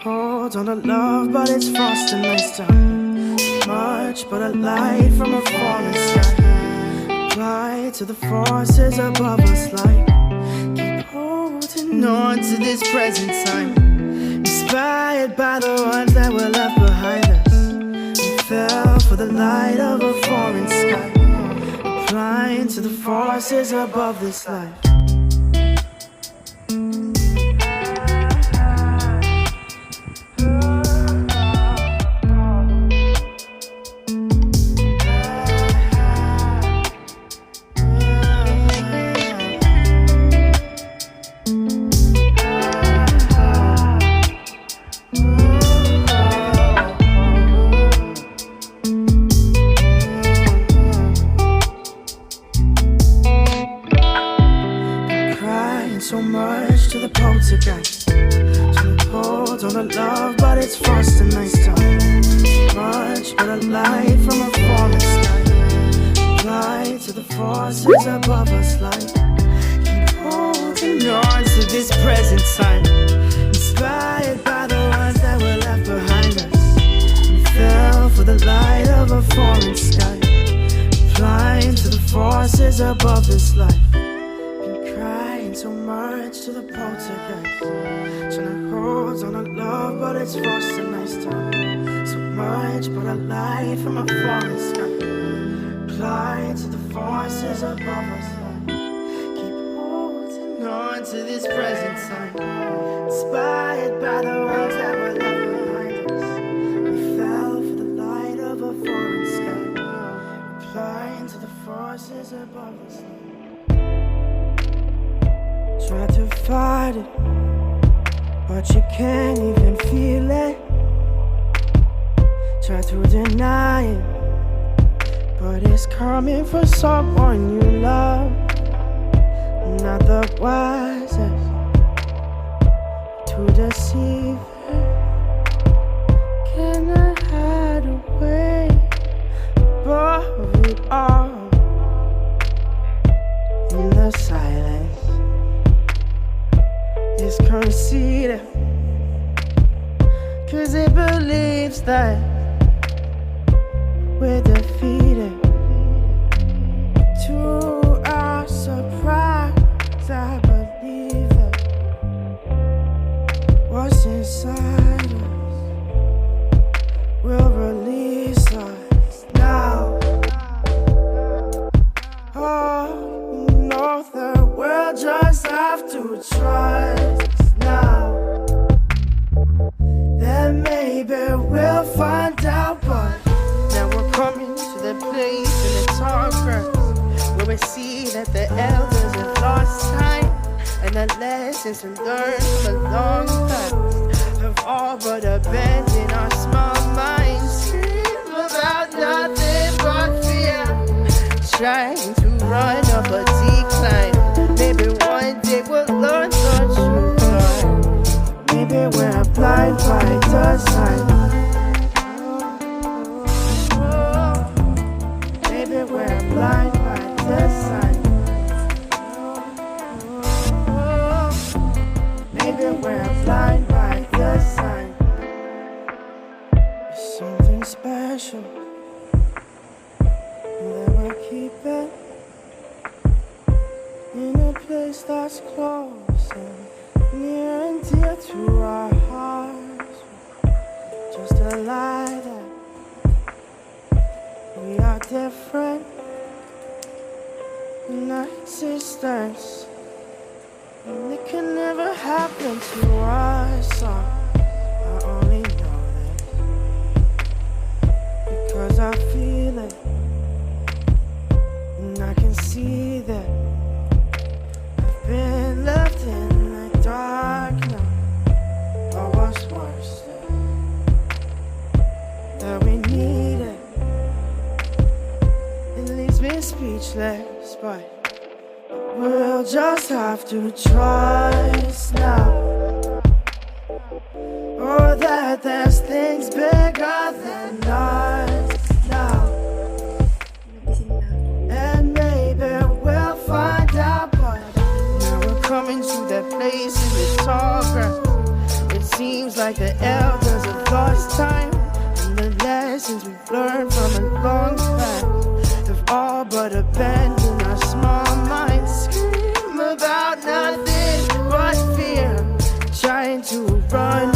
hold on to love, but it's frost and nice time. Much but a light from a falling sky. Apply to the forces above us like keep holding on to this present time. Inspired by the ones that were left behind us. We fell for the light of a foreign sky. Applying to the forces above this life. So much to the poltergeist. So hold on to love, but it's frost and nice time. Much but a light from a falling sky. Apply to the forces above us like keep holding on to this present time. Inspired by the ones that were left behind us. We fell for the light of a foreign sky. Applying to the forces above this life. So much to the poltergeist. Trying to hold on to love, but it's frost and nice time. So much but a light from a falling sky. Apply to the forces above us. Keep holding on to this present time. Inspired by the ones that were left behind us. We fell for the light of a foreign sky. Applying to the forces above us. Try to fight it, but you can't even feel it. Try to deny it, but it's coming from someone you love. Not the wisest to deceive it. Can I hide away above it all in the silence? It's conceited, 'cause it believes that we're defeated. To our surprise, I believe that what's inside us will release us now. Oh, you know the world just have to try. Then maybe we'll find out, but now we're coming to the place in the tall grass where we see that the elders have lost time, and the lessons we learned from a long past have all but abandoned our small minds. Scream about nothing but fear, trying to run up a decline. Maybe one day we'll learn the truth. Maybe we're blind by design. Maybe we're blind by design. Maybe we're blind by design. It's something special that we're keeping in a place that's close and near and dear to our hearts. Just a lie that we are different in our existence, and it can never happen to us. I only know this because I feel it, and I can see that I've been left in the dark now. Or what's worse, that we need it. It leaves me speechless, but we'll just have to trust now. Oh, that there's things bigger than us now. And maybe we'll find out, but now we're coming to that place in the tall grass. It seems Seems like the elders have lost time, and the lessons we've learned from a long past have all but abandoned our small minds. Scream about nothing but fear, trying to run